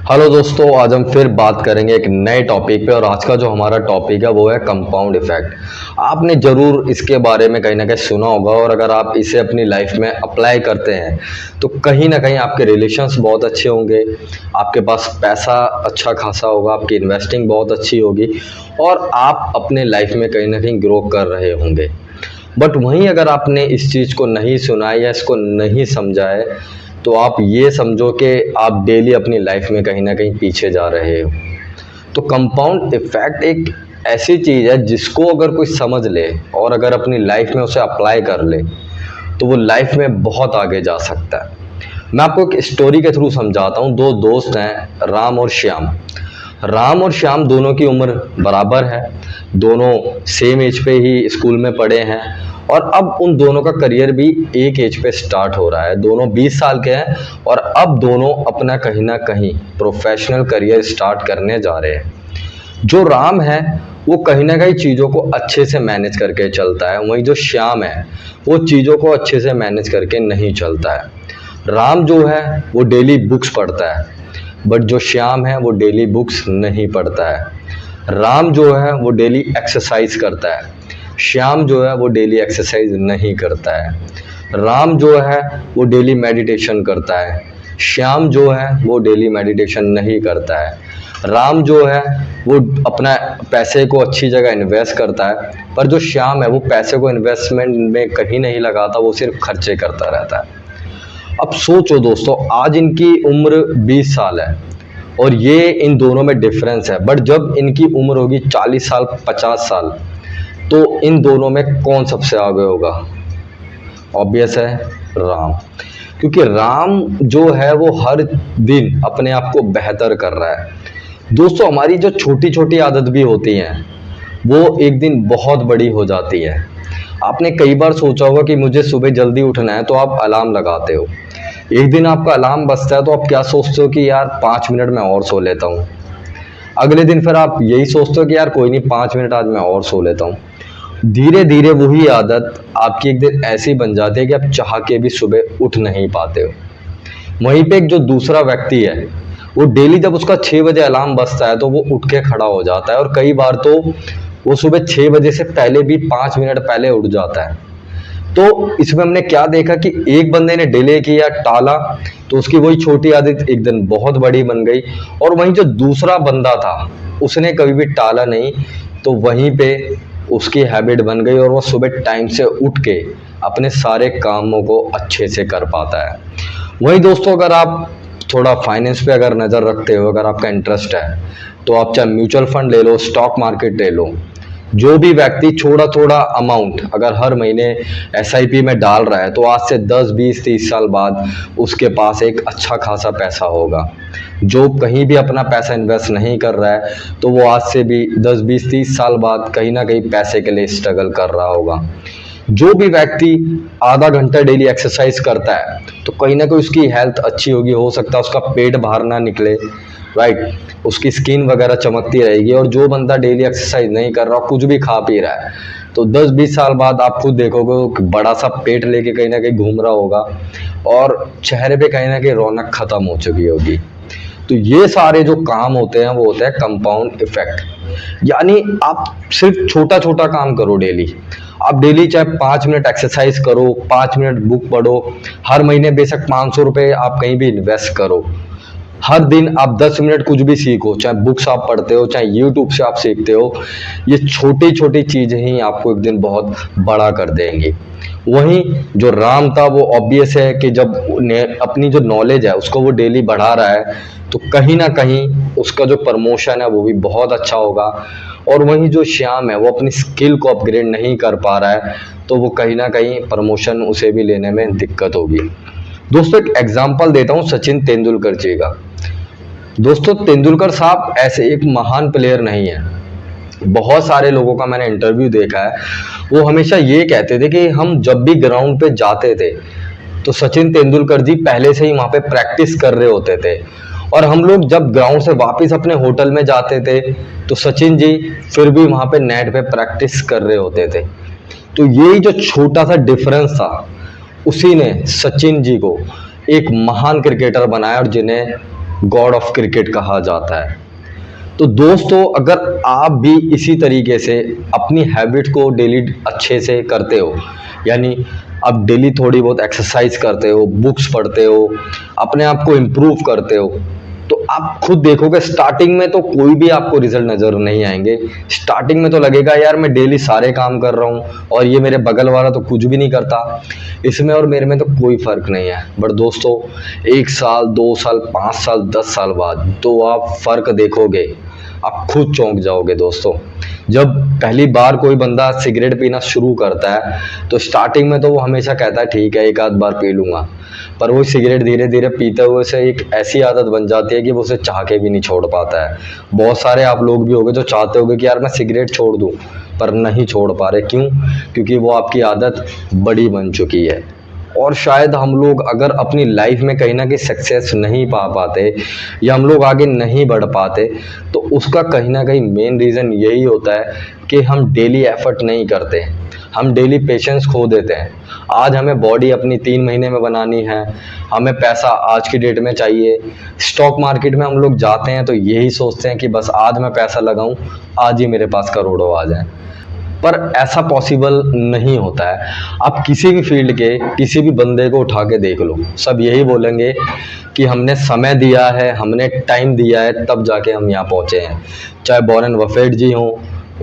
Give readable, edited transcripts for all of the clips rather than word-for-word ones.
Hello दोस्तों, आज हम फिर बात करेंगे एक नए टॉपिक पे। और आज का जो हमारा टॉपिक है वो है कंपाउंड इफेक्ट। आपने ज़रूर इसके बारे में कहीं ना कहीं सुना होगा, और अगर आप इसे अपनी लाइफ में अप्लाई करते हैं तो कहीं ना कहीं आपके रिलेशंस बहुत अच्छे होंगे, आपके पास पैसा अच्छा खासा होगा, आपकी इन्वेस्टिंग बहुत अच्छी होगी और आप अपने लाइफ में कहीं ना कहीं ग्रो कर रहे होंगे। बट वहीं अगर आपने इस चीज़ को नहीं सुना है या इसको नहीं समझा है तो आप ये समझो कि आप डेली अपनी लाइफ में कहीं ना कहीं पीछे जा रहे हो। तो कंपाउंड इफ़ेक्ट एक ऐसी चीज़ है जिसको अगर कोई समझ ले और अगर अपनी लाइफ में उसे अप्लाई कर ले तो वो लाइफ में बहुत आगे जा सकता है। मैं आपको एक स्टोरी के थ्रू समझाता हूँ। दो दोस्त हैं, राम और श्याम। राम और श्याम दोनों की उम्र बराबर है, दोनों सेम एज पे ही स्कूल में पढ़े हैं और अब उन दोनों का करियर भी एक एज पे स्टार्ट हो रहा है। दोनों 20 साल के हैं और अब दोनों अपना कहीं ना कहीं प्रोफेशनल करियर स्टार्ट करने जा रहे हैं। जो राम है वो कहीं ना कहीं चीज़ों को अच्छे से मैनेज करके चलता है, वहीं जो श्याम है वो चीज़ों को अच्छे से मैनेज करके नहीं चलता है। राम जो है वो डेली बुक्स पढ़ता है, बट जो श्याम है वो डेली बुक्स नहीं पढ़ता है। राम जो है वो डेली एक्सरसाइज करता है, श्याम जो है वो डेली एक्सरसाइज नहीं करता है। राम जो है वो डेली मेडिटेशन करता है, श्याम जो है वो डेली मेडिटेशन नहीं करता है। राम जो है वो अपना पैसे को अच्छी जगह इन्वेस्ट करता है, पर जो श्याम है वो पैसे को इन्वेस्टमेंट में कहीं नहीं लगाता, वो सिर्फ खर्चे करता रहता है। अब सोचो दोस्तों, आज इनकी उम्र 20 साल है और ये इन दोनों में डिफरेंस है। बट जब इनकी उम्र होगी 40 साल 50 साल तो इन दोनों में कौन सबसे आगे होगा? ऑब्वियस है राम, क्योंकि राम जो है वो हर दिन अपने आप को बेहतर कर रहा है। दोस्तों, हमारी जो छोटी छोटी आदत भी होती हैं वो एक दिन बहुत बड़ी हो जाती है। आपने कई बार सोचा होगा कि मुझे सुबह जल्दी उठना है तो आप अलार्म लगाते हो। एक दिन आपका अलार्म बजता है तो आप क्या सोचते हो कि यार 5 मिनट में और सो लेता हूँ। अगले दिन फिर आप यही सोचते हो कि यार कोई नहीं, 5 मिनट आज मैं और सो लेता हूँ। धीरे धीरे वही आदत आपकी एक दिन ऐसी बन जाती है कि आप चाह के भी सुबह उठ नहीं पाते हो। वहीं पे एक जो दूसरा व्यक्ति है वो डेली जब उसका 6 बजे अलार्म बजता है तो वो उठ के खड़ा हो जाता है, और कई बार तो वो सुबह 6 बजे से पहले भी 5 मिनट पहले उठ जाता है। तो इसमें हमने क्या देखा कि एक बंदे ने डिले किया, टाला, तो उसकी वही छोटी आदत एक दिन बहुत बड़ी बन गई। और वहीं जो दूसरा बंदा था उसने कभी भी टाला नहीं, तो वहीं पे उसकी हैबिट बन गई और वो सुबह टाइम से उठ के अपने सारे कामों को अच्छे से कर पाता है। वहीं दोस्तों, अगर आप थोड़ा फाइनेंस पे अगर नज़र रखते हो, अगर आपका इंटरेस्ट है तो आप चाहे म्यूचुअल फंड ले लो, स्टॉक मार्केट ले लो। जो भी व्यक्ति थोड़ा थोड़ा अमाउंट अगर हर महीने एसआईपी में डाल रहा है तो आज से 10 20 30 साल बाद उसके पास एक अच्छा खासा पैसा होगा। जो कहीं भी अपना पैसा इन्वेस्ट नहीं कर रहा है तो वो आज से भी 10 20 30 साल बाद कहीं ना कहीं पैसे के लिए स्ट्रगल कर रहा होगा। जो भी व्यक्ति आधा घंटा डेली एक्सरसाइज करता है तो कहीं ना कहीं उसकी हेल्थ अच्छी होगी, हो सकता है उसका पेट बाहर ना निकले, राइट, उसकी स्किन वगैरह चमकती रहेगी। और जो बंदा डेली एक्सरसाइज नहीं कर रहा, कुछ भी खा पी रहा है, तो 10-20 साल बाद आप खुद देखोगे वो बड़ा सा पेट लेके कहीं ना कहीं घूम रहा होगा और चेहरे पे कहीं ना कहीं रौनक खत्म हो चुकी होगी। तो ये सारे जो काम होते हैं वो होते हैं कंपाउंड इफेक्ट। यानी आप सिर्फ छोटा छोटा काम करो डेली। आप डेली चाहे 5 मिनट एक्सरसाइज करो, 5 मिनट बुक पढ़ो, हर महीने बेशक 500 रुपये आप कहीं भी इन्वेस्ट करो, हर दिन आप 10 मिनट कुछ भी सीखो, चाहे बुक्स आप पढ़ते हो, चाहे यूट्यूब से आप सीखते हो। ये छोटी छोटी चीज़ें ही आपको एक दिन बहुत बड़ा कर देंगी। वहीं जो राम था वो ऑब्वियस है कि जब अपनी जो नॉलेज है उसको वो डेली बढ़ा रहा है तो कहीं ना कहीं उसका जो प्रमोशन है वो भी बहुत अच्छा होगा। और वहीं जो श्याम है वो अपनी स्किल को अपग्रेड नहीं कर पा रहा है तो वो कहीं ना कहीं प्रमोशन उसे भी लेने में दिक्कत होगी। दोस्तों, एक एग्जांपल देता हूँ सचिन तेंदुलकर जी का। दोस्तों, तेंदुलकर साहब ऐसे एक महान प्लेयर नहीं है। बहुत सारे लोगों का मैंने इंटरव्यू देखा है, वो हमेशा ये कहते थे कि हम जब भी ग्राउंड पे जाते थे तो सचिन तेंदुलकर जी पहले से ही वहाँ पे प्रैक्टिस कर रहे होते थे, और हम लोग जब ग्राउंड से वापस अपने होटल में जाते थे तो सचिन जी फिर भी वहाँ पे नेट पे प्रैक्टिस कर रहे होते थे। तो यही जो छोटा सा डिफरेंस था उसी ने सचिन जी को एक महान क्रिकेटर बनाया और जिन्हें गॉड ऑफ क्रिकेट कहा जाता है। तो दोस्तों, अगर आप भी इसी तरीके से अपनी हैबिट को डेली अच्छे से करते हो, यानी आप डेली थोड़ी बहुत एक्सरसाइज करते हो, बुक्स पढ़ते हो, अपने आप को इम्प्रूव करते हो, तो आप खुद देखोगे स्टार्टिंग में तो कोई भी आपको रिजल्ट नज़र नहीं आएंगे। स्टार्टिंग में तो लगेगा यार मैं डेली सारे काम कर रहा हूँ और ये मेरे बगल वाला तो कुछ भी नहीं करता, इसमें और मेरे में तो कोई फ़र्क नहीं है। बट दोस्तों, 1 साल, 2 साल, 5 साल, 10 साल बाद तो आप फ़र्क देखोगे, आप खुद चौंक जाओगे दोस्तों। जब पहली बार कोई बंदा सिगरेट पीना शुरू करता है तो स्टार्टिंग में तो वो हमेशा कहता है ठीक है एक आध बार पी लूँगा, पर वो सिगरेट धीरे धीरे पीते हुए से एक ऐसी आदत बन जाती है कि वो उसे चाह के भी नहीं छोड़ पाता है। बहुत सारे आप लोग भी होंगे जो चाहते होंगे कि यार मैं सिगरेट छोड़ दूँ, पर नहीं छोड़ पा रहे। क्यों? क्योंकि वो आपकी आदत बड़ी बन चुकी है। और शायद हम लोग अगर अपनी लाइफ में कहीं ना कहीं सक्सेस नहीं पा पाते या हम लोग आगे नहीं बढ़ पाते, तो उसका कहीं ना कहीं मेन रीज़न यही होता है कि हम डेली एफर्ट नहीं करते, हम डेली पेशेंस खो देते हैं। आज हमें बॉडी अपनी 3 महीने में बनानी है, हमें पैसा आज की डेट में चाहिए। स्टॉक मार्केट में हम लोग जाते हैं तो यही सोचते हैं कि बस आज मैं पैसा लगाऊं, आज ही मेरे पास करोड़ों आ जाएं, पर ऐसा पॉसिबल नहीं होता है। आप किसी भी फील्ड के किसी भी बंदे को उठा के देख लो, सब यही बोलेंगे कि हमने समय दिया है, हमने टाइम दिया है, तब जाके हम यहाँ पहुँचे हैं। चाहे वॉरेन बफेट जी हों,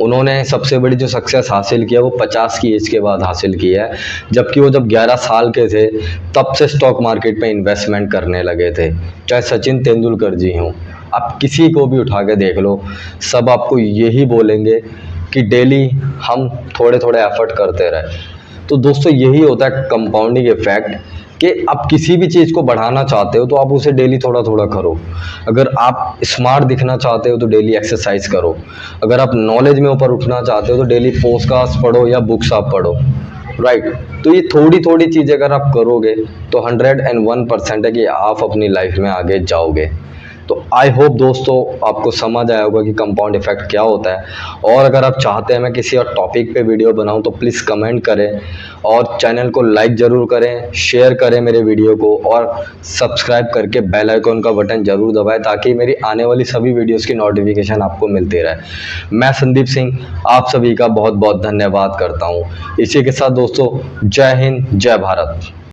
उन्होंने सबसे बड़ी जो सक्सेस हासिल किया वो 50 की एज के बाद हासिल किया है, जबकि वो जब 11 साल के थे तब से स्टॉक मार्केट में इन्वेस्टमेंट करने लगे थे। चाहे सचिन तेंदुलकर जी हों, आप किसी को भी उठा के देख लो, सब आपको यही बोलेंगे कि डेली हम थोड़े थोड़े एफर्ट करते रहे। तो दोस्तों, यही होता है कंपाउंडिंग इफेक्ट, कि आप किसी भी चीज़ को बढ़ाना चाहते हो तो आप उसे डेली थोड़ा थोड़ा करो। अगर आप स्मार्ट दिखना चाहते हो तो डेली एक्सरसाइज करो। अगर आप नॉलेज में ऊपर उठना चाहते हो तो डेली पॉडकास्ट पढ़ो या बुक्स आप पढ़ो, राइट। तो ये थोड़ी थोड़ी चीज़ अगर आप करोगे तो 101% है कि आप अपनी लाइफ में आगे जाओगे। तो आई होप दोस्तों आपको समझ आया होगा कि कंपाउंड इफेक्ट क्या होता है। और अगर आप चाहते हैं मैं किसी और टॉपिक पे वीडियो बनाऊं तो प्लीज़ कमेंट करें और चैनल को लाइक ज़रूर करें, शेयर करें मेरे वीडियो को, और सब्सक्राइब करके बेल आइकन का बटन ज़रूर दबाएं ताकि मेरी आने वाली सभी वीडियोज़ की नोटिफिकेशन आपको मिलती रहे। मैं संदीप सिंह आप सभी का बहुत बहुत धन्यवाद करता हूँ। इसी के साथ दोस्तों, जय हिंद, जय भारत।